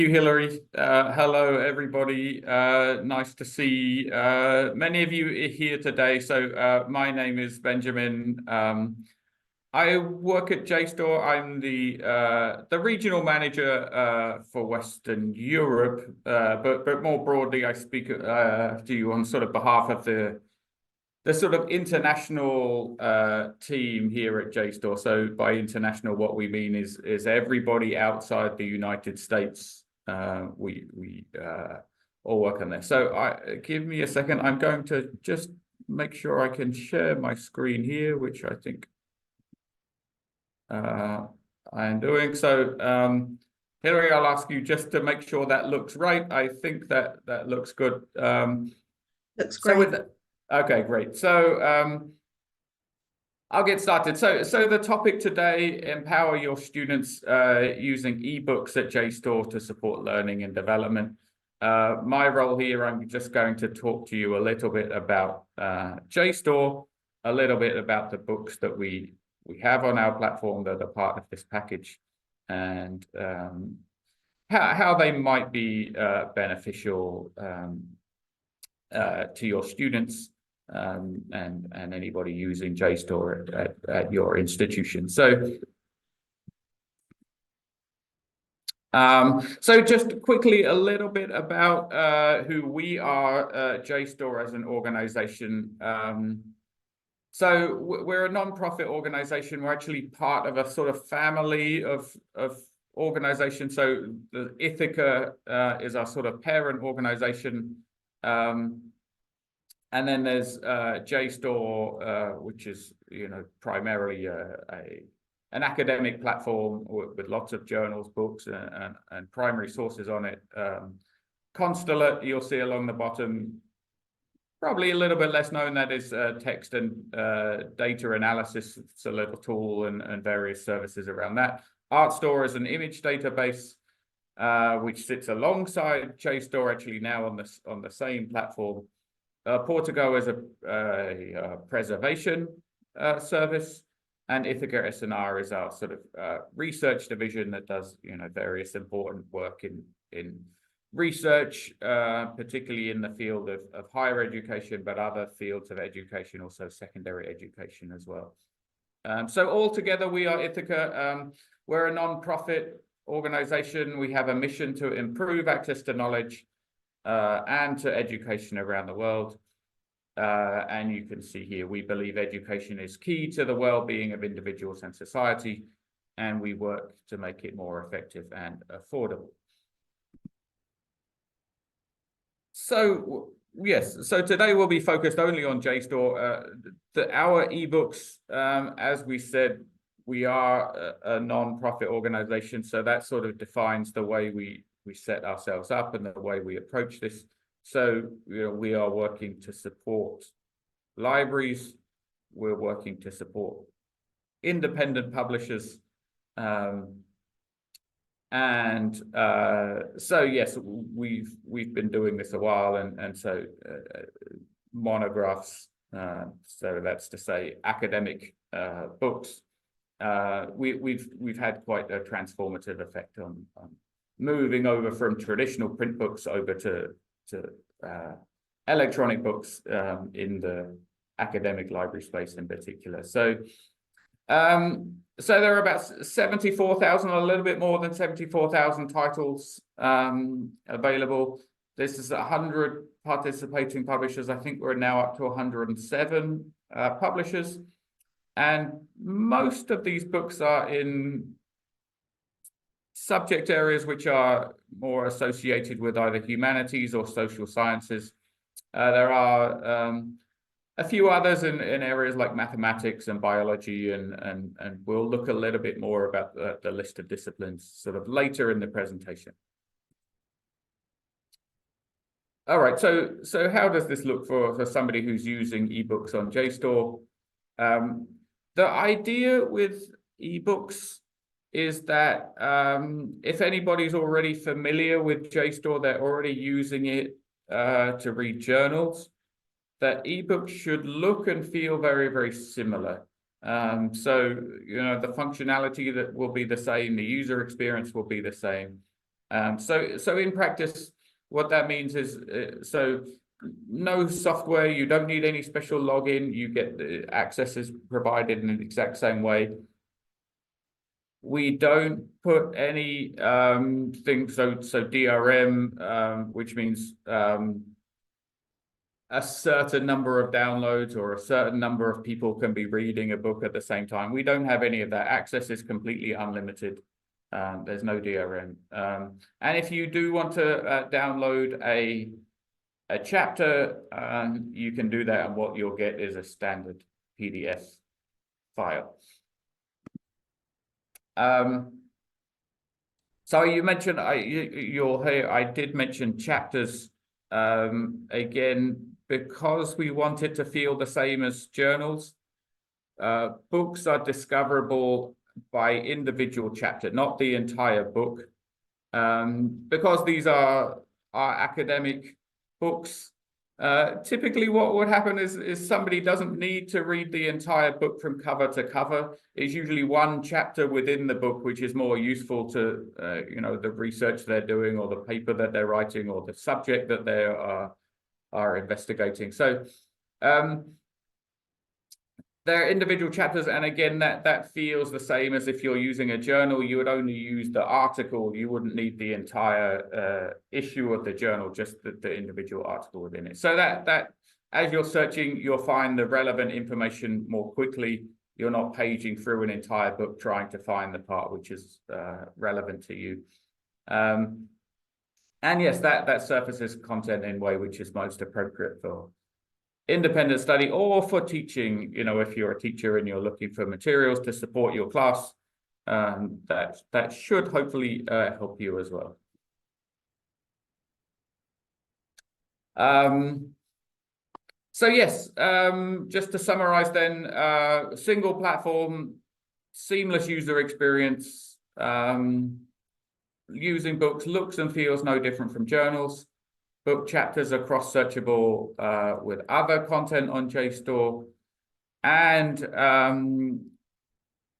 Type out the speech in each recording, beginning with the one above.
You, Hillary. Hello, everybody. Nice to see many of you here today. So my name is Benjamin. I work at JSTOR. I'm the regional manager for Western Europe, but more broadly, I speak to you on sort of behalf of the sort of international team here at JSTOR. So by international, what we mean is everybody outside the United States. We all work on this. So give me a second. I'm going to just make sure I can share my screen here, which I think I am doing. So Hillary, I'll ask you just to make sure that looks right. I think that looks good. Looks great. Okay, great. So I'll get started. So the topic today: empower your students using eBooks at JSTOR to support learning and development. My role here, I'm just going to talk to you a little bit about JSTOR, a little bit about the books that we have on our platform that are part of this package, and how they might be beneficial to your students. And anybody using JSTOR at your institution. So just quickly a little bit about who we are, JSTOR as an organization. So we're a non-profit organization. We're actually part of a sort of family of organizations. So the Ithaca is our sort of parent organization. And then there's JSTOR, which is primarily an academic platform with lots of journals, books, and primary sources on it. Constellate, you'll see along the bottom, probably a little bit less known. That is text and data analysis. It's a little tool and various services around that. ArtStore is an image database which sits alongside JSTOR, actually now on the same platform. Portico is a preservation service, and Ithaca S&R is our sort of research division that does various important work in research, particularly in the field of higher education, but other fields of education, also secondary education as well. So altogether, we are Ithaca. We're a non-profit organization. We have a mission to improve access to knowledge and to education around the world. And you can see here, we believe education is key to the well-being of individuals and society, and we work to make it more effective and affordable. So, yes, so today we'll be focused only on JSTOR. Our eBooks, as we said, we are a non-profit organization, so that sort of defines the way we set ourselves up and the way we approach this. So we are working to support libraries. We're working to support independent publishers. So yes, we've been doing this a while, and so monographs, so that's to say academic books. We've had quite a transformative effect on moving over from traditional print books over to electronic books in the academic library space in particular. So there are about 74,000, a little bit more than 74,000 titles available. This is 100 participating publishers. I think we're now up to 107 publishers. And most of these books are in subject areas which are more associated with either humanities or social sciences. There are a few others in areas like mathematics and biology, and we'll look a little bit more about the list of disciplines sort of later in the presentation. All right, so how does this look for somebody who's using eBooks on JSTOR? The idea with eBooks is that if anybody's already familiar with JSTOR, they're already using it to read journals, that eBooks should look and feel very, very similar. So, the functionality that will be the same, the user experience will be the same. So in practice, what that means is, so no software, you don't need any special login, you get the access is provided in the exact same way. We don't put any things, so DRM, which means a certain number of downloads or a certain number of people can be reading a book at the same time. We don't have any of that. Access is completely unlimited. There's no DRM. And if you do want to download a chapter, you can do that, and what you'll get is a standard PDF file. So you mentioned, you'll hear, I did mention chapters. Again, because we want it to feel the same as journals, books are discoverable by individual chapter, not the entire book. Because these are academic books, typically what would happen is somebody doesn't need to read the entire book from cover to cover. It's usually one chapter within the book which is more useful to the research they're doing, or the paper that they're writing, or the subject that they are investigating. So they're individual chapters, and again, that feels the same as if you're using a journal. You would only use the article. You wouldn't need the entire issue of the journal, just the individual article within it. So that as you're searching, you'll find the relevant information more quickly. You're not paging through an entire book trying to find the part which is relevant to you. And yes, that surfaces content in a way which is most appropriate for independent study or for teaching. If you're a teacher and you're looking for materials to support your class, that should hopefully help you as well. So yes, just to summarize then, single platform, seamless user experience. Using books looks and feels no different from journals. Book chapters are cross-searchable with other content on JSTOR. And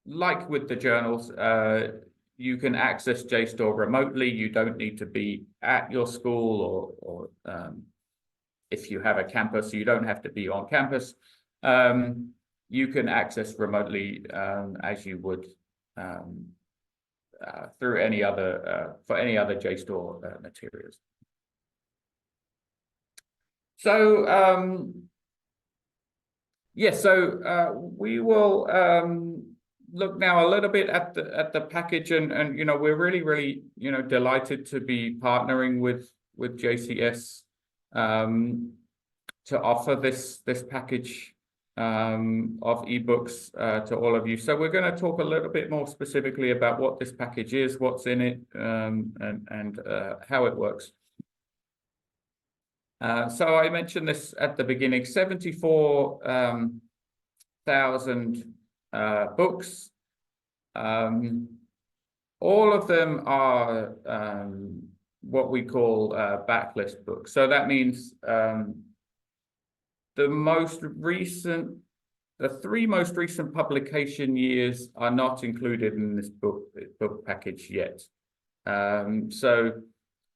like with the journals, you can access JSTOR remotely. You don't need to be at your school, or if you have a campus, you don't have to be on campus. You can access remotely as you would through any other for any other JSTOR materials. So yes, so we will look now a little bit at the package, and we're really delighted to be partnering with JCS to offer this package of eBooks to all of you. So we're going to talk a little bit more specifically about what this package is, what's in it, and how it works. So I mentioned this at the beginning, 74,000 books. All of them are what we call backlist books. So that means the three most recent publication years are not included in this book package yet. So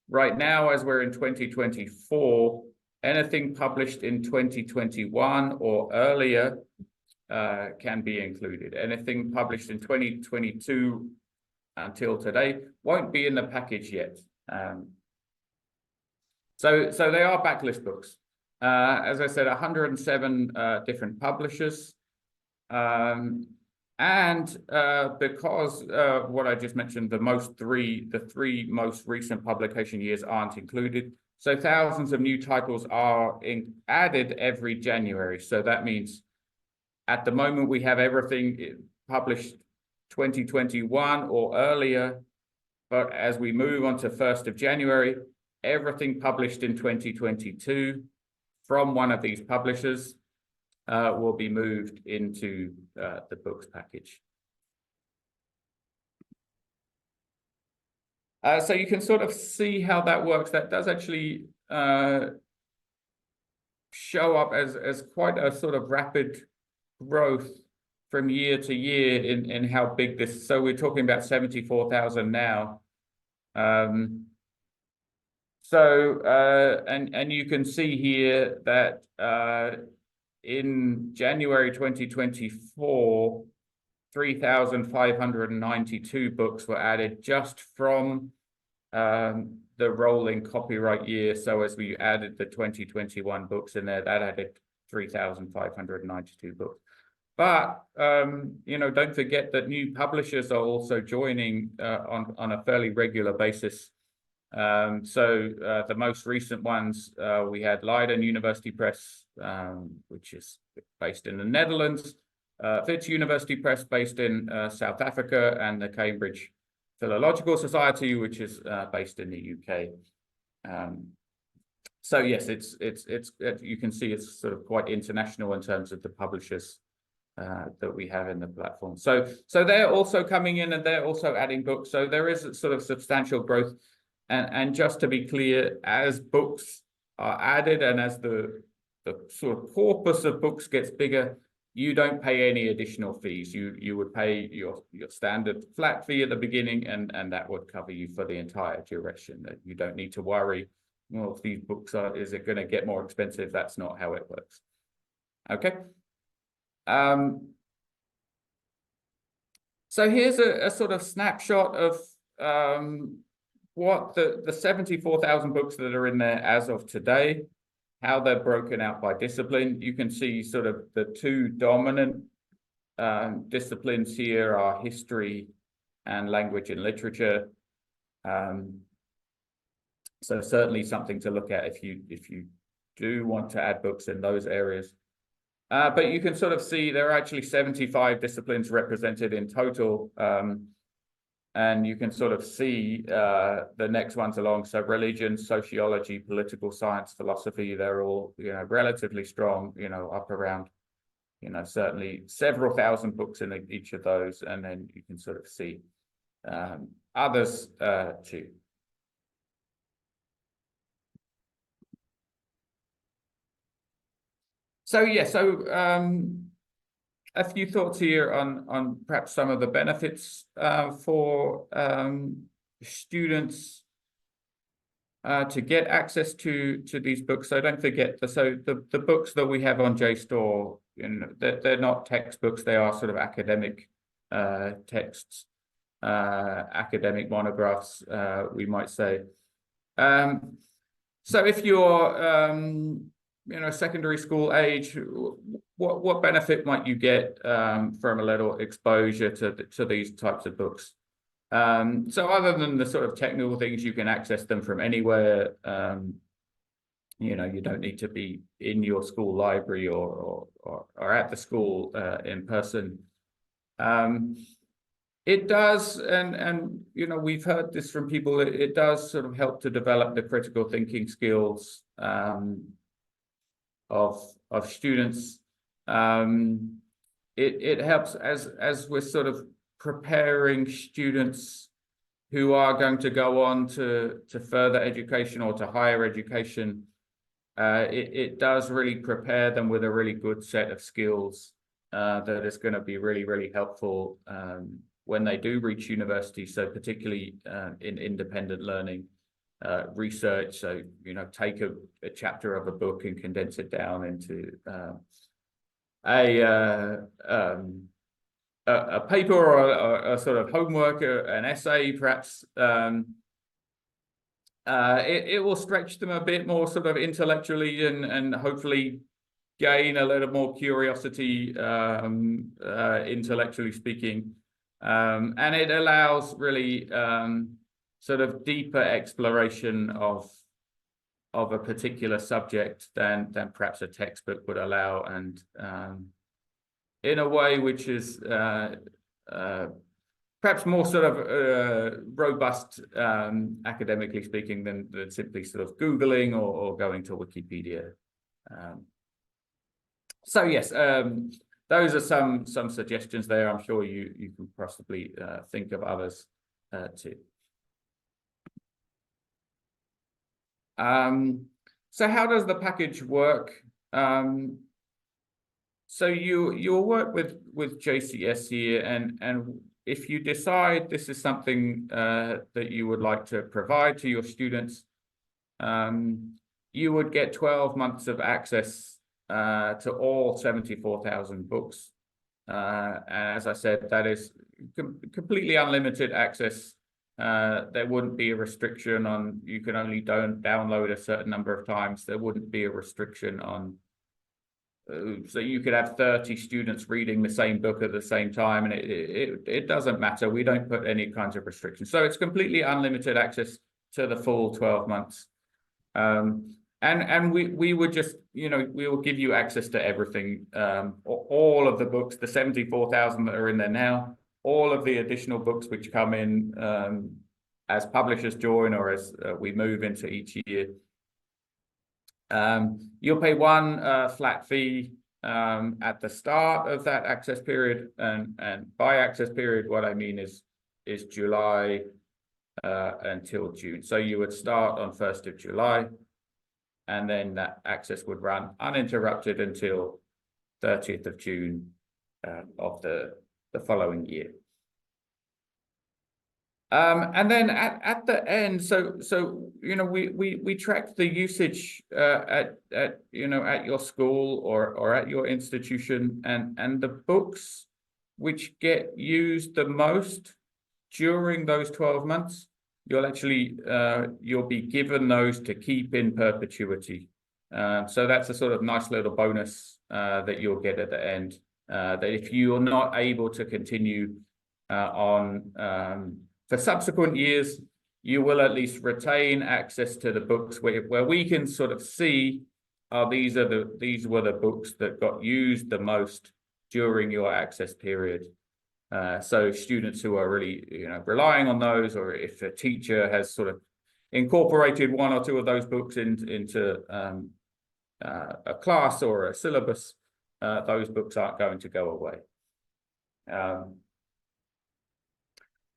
right now, as we're in 2024, anything published in 2021 or earlier can be included. Anything published in 2022 until today won't be in the package yet. So they are backlist books. As I said, 107 different publishers. And because what I just mentioned, the three most recent publication years aren't included, so thousands of new titles are added every January. So that means at the moment we have everything published 2021 or earlier, but as we move on to 1st of January, everything published in 2022 from one of these publishers will be moved into the books package. So you can sort of see how that works. That does actually show up as quite a sort of rapid growth from year to year in how big this. So we're talking about 74,000 now. And So, and you can see here that in January 2024, 3,592 books were added just from the rolling copyright year. So as we added the 2021 books in there, that added 3,592 books. But you know, don't forget that new publishers are also joining on a fairly regular basis. The most recent ones, we had Leiden University Press, which is based in the Netherlands, Wits University Press based in South Africa, and the Cambridge Philological Society, which is based in the UK. So yes, it's you can see it's sort of quite international in terms of the publishers that we have in the platform. So they're also coming in and they're also adding books. So there is a sort of substantial growth. And just to be clear, as books are added and as the sort of corpus of books gets bigger, you don't pay any additional fees. You would pay your standard flat fee at the beginning, and that would cover you for the entire duration. That you don't need to worry, well, if these books is it going to get more expensive? That's not how it works. Okay. So here's a sort of snapshot of what the 74,000 books that are in there as of today, how they're broken out by discipline. You can see sort of the two dominant disciplines here are history and language and literature. So certainly something to look at if you do want to add books in those areas. But you can sort of see there are actually 75 disciplines represented in total. And you can sort of see the next ones along. So religion, sociology, political science, philosophy, they're all, you know, relatively strong, you know, up around, you know, certainly several thousand books in each of those. And then you can sort of see others too. So yeah, a few thoughts here on perhaps some of the benefits for students to get access to these books. So don't forget, the books that we have on JSTOR, you know, they're not textbooks, they are sort of academic texts, academic monographs, we might say. So if you're you know, secondary school age, what benefit might you get from a little exposure to these types of books? So other than the sort of technical things, you can access them from anywhere. You know, you don't need to be in your school library or at the school in person. It does, and you know, we've heard this from people, it does sort of help to develop the critical thinking skills of students. It helps as we're sort of preparing students who are going to go on to further education or to higher education. It does really prepare them with a really good set of skills that is going to be really helpful when they do reach university. So particularly in independent learning. Research, so you know, take a chapter of a book and condense it down into a paper or a sort of homework, an essay, perhaps. It will stretch them a bit more sort of intellectually and hopefully gain a little more curiosity, intellectually speaking, and it allows really sort of deeper exploration of a particular subject than perhaps a textbook would allow, and in a way which is perhaps more sort of robust, academically speaking, than simply sort of Googling or going to Wikipedia. So yes, those are some suggestions there. I'm sure you can possibly think of others too. So how does the package work? So you'll work with JCS here, and if you decide this is something that you would like to provide to your students, you would get 12 months of access to all 74,000 books. And as I said, that is completely unlimited access. There wouldn't be a restriction on, you can only download a certain number of times. There wouldn't be a restriction on, so you could have 30 students reading the same book at the same time, and it doesn't matter. We don't put any kinds of restrictions. So it's completely unlimited access to the full 12 months. And we would just, we will give you access to everything, all of the books, the 74,000 that are in there now, all of the additional books which come in as publishers join or as we move into each year. You'll pay one flat fee at the start of that access period, and by access period, what I mean is July until June. So you would start on 1st of July, and then that access would run uninterrupted until 30th of June of the following year. And then at the end, so we track the usage at your school or at your institution, and the books which get used the most during those 12 months, you'll be given those to keep in perpetuity. So that's a sort of nice little bonus that you'll get at the end. That if you're not able to continue on for subsequent years, you will at least retain access to the books where we can sort of see these were the books that got used the most during your access period. So students who are really relying on those, or if a teacher has sort of incorporated one or two of those books into a class or a syllabus, those books aren't going to go away.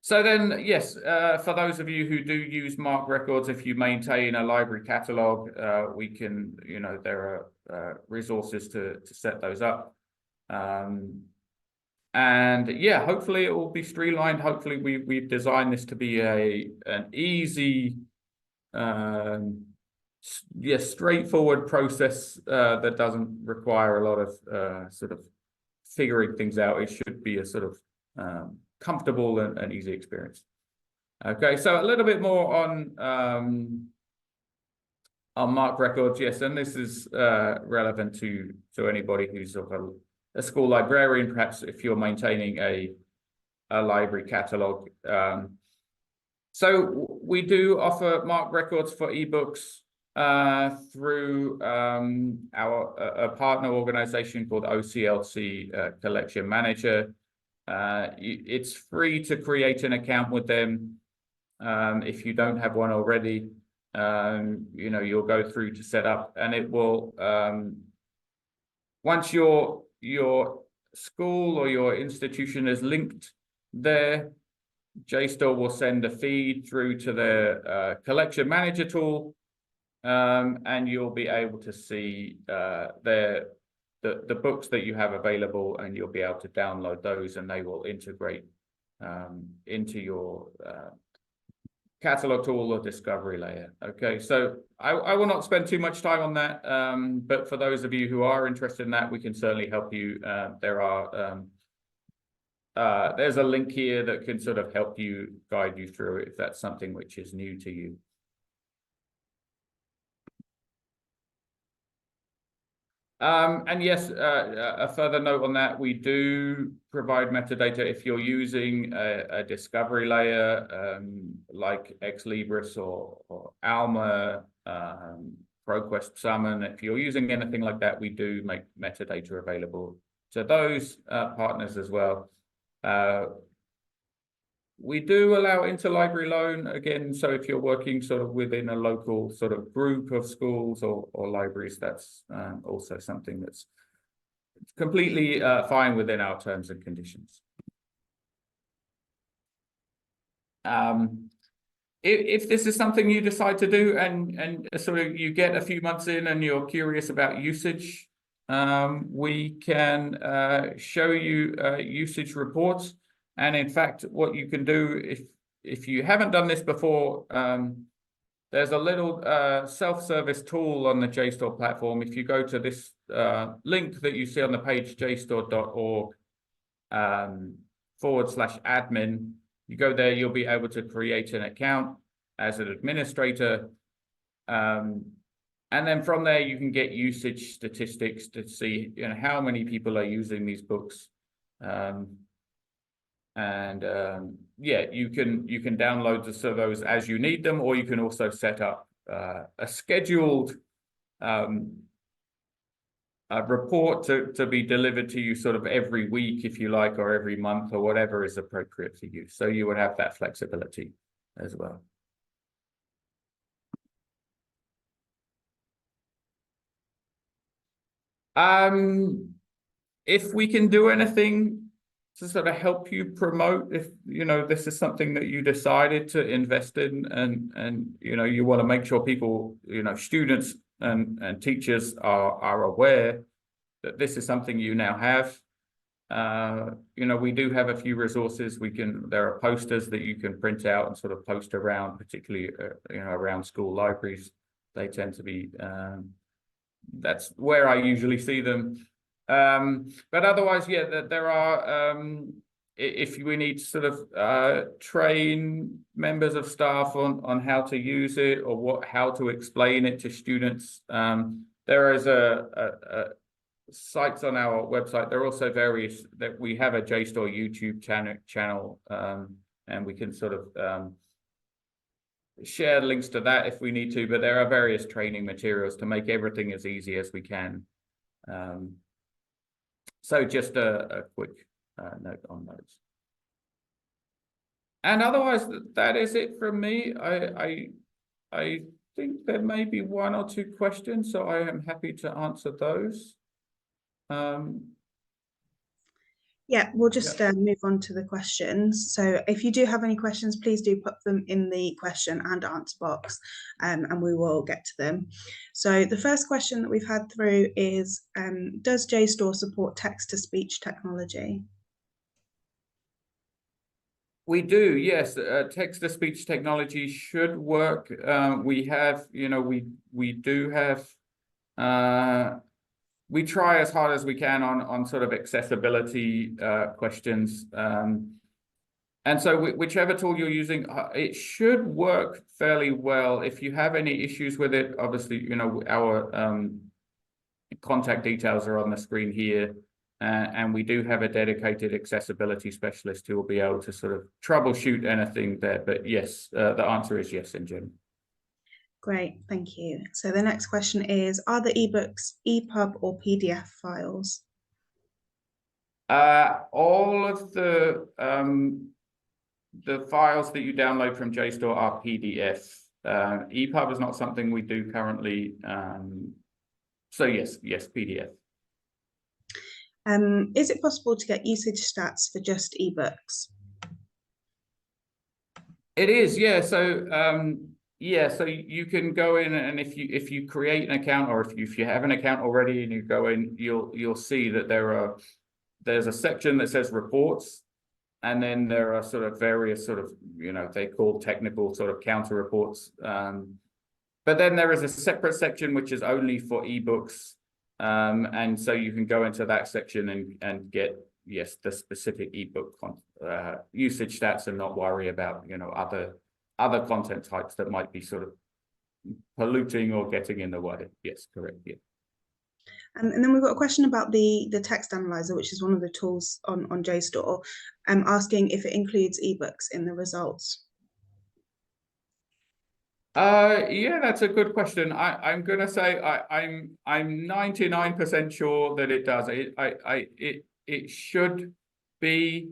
So then, yes, for those of you who do use MARC records, if you maintain a library catalog, we can, there are resources to set those up. And yeah, hopefully it will be streamlined. Hopefully we've designed this to be an easy, straightforward process that doesn't require a lot of sort of figuring things out. It should be a sort of comfortable and easy experience. Okay, so a little bit more on MARC records. Yes, and this is relevant to anybody who's sort of a school librarian, perhaps if you're maintaining a library catalog. So we do offer MARC records for eBooks through a partner organization called OCLC Collection Manager. It's free to create an account with them. If you don't have one already, you'll go through to set up, and it will, once your school or your institution is linked there, JSTOR will send a feed through to their collection manager tool, and you'll be able to see the books that you have available, and you'll be able to download those, and they will integrate into your catalog tool or discovery layer. Okay, so I will not spend too much time on that, but for those of you who are interested in that, we can certainly help you. There's a link here that can sort of help you, guide you through it if that's something which is new to you. And yes, a further note on that, we do provide metadata if you're using a discovery layer like Ex Libris or Alma, ProQuest Summon. If you're using anything like that, we do make metadata available to those partners as well. We do allow interlibrary loan, again, so if you're working sort of within a local sort of group of schools or libraries, that's also something that's completely fine within our terms and conditions. If this is something you decide to do and sort of you get a few months in and you're curious about usage, we can show you usage reports. And in fact, what you can do if you haven't done this before, there's a little self-service tool on the JSTOR platform. If you go to this link that you see on the page, jstor.org /admin, you go there, you'll be able to create an account as an administrator. And then from there, you can get usage statistics to see, you know, how many people are using these books. Yeah, you can download those as you need them, or you can also set up a scheduled report to be delivered to you sort of every week, if you like, or every month, or whatever is appropriate for you. So you would have that flexibility as well. If we can do anything to sort of help you promote, if you know this is something that you decided to invest in, and you know you want to make sure people, you know, students and teachers are aware that this is something you now have. You know, we do have a few resources. There are posters that you can print out and sort of post around, particularly you know, around school libraries. They tend to be that's where I usually see them. But otherwise, yeah, there are, if we need to sort of train members of staff on how to use it, or how to explain it to students, there is a sites on our website. There are also various that we have a JSTOR YouTube channel, and we can sort of share links to that if we need to, but there are various training materials to make everything as easy as we can. So just a quick note on those. And otherwise, that is it from me. I think there may be one or two questions, so I am happy to answer those. Yeah, we'll just move on to the questions. So if you do have any questions, please do put them in the question and answer box, and we will get to them. So the first question that we've had through is, does JSTOR support text-to-speech technology? We do, yes. Text-to-speech technology should work. We have, you know, we do have we try as hard as we can on sort of accessibility questions. And so whichever tool you're using, it should work fairly well. If you have any issues with it, obviously, you know, our contact details are on the screen here. And we do have a dedicated accessibility specialist who will be able to sort of troubleshoot anything there. But yes, the answer is yes in general. Great, thank you. So the next question is, are the eBooks EPUB or PDF files? All of the files that you download from JSTOR are PDF. EPUB is not something we do currently. So yes, PDF. Is it possible to get usage stats for just eBooks? It is, yeah. So yeah, so you can go in, and if you create an account, or if you have an account already and you go in, you'll see that there's a section that says reports, and then there are sort of various sort of, you know, they call technical sort of counter reports. But then there is a separate section which is only for eBooks, and so you can go into that section and get, yes, the specific ebook usage stats, and not worry about, you know, other content types that might be sort of polluting or getting in the way. Yes, correct. Yeah. And then we've got a question about the text analyzer, which is one of the tools on JSTOR, asking if it includes eBooks in the results. Yeah, that's a good question. I'm gonna say I'm 99% sure that it does. It should be.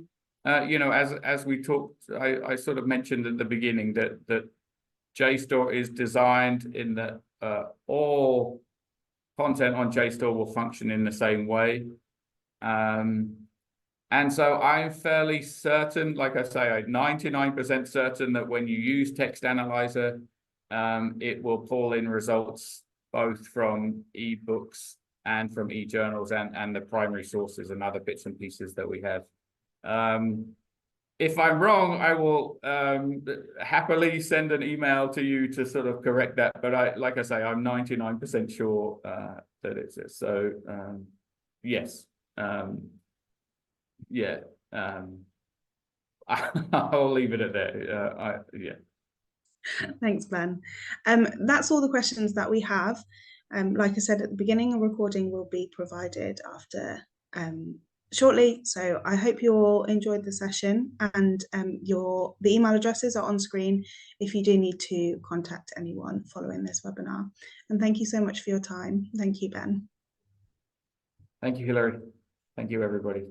You know, as we talked, I sort of mentioned at the beginning that JSTOR is designed in that all content on JSTOR will function in the same way. And so I'm fairly certain, like I say, I'm 99% certain that when you use Text Analyzer, it will pull in results both from eBooks and from eJournals and the primary sources and other bits and pieces that we have. if I'm wrong, I will happily send an email to you to sort of correct that. But like I say, I'm 99% sure that it's this. So yes, yeah. I'll leave it at that. Yeah. Thanks, Ben. That's all the questions that we have. Like I said at the beginning, a recording will be provided after shortly. So I hope you all enjoyed the session, and the email addresses are on screen if you do need to contact anyone following this webinar. And thank you so much for your time. Thank you, Ben. Thank you, Hilary. Thank you, everybody.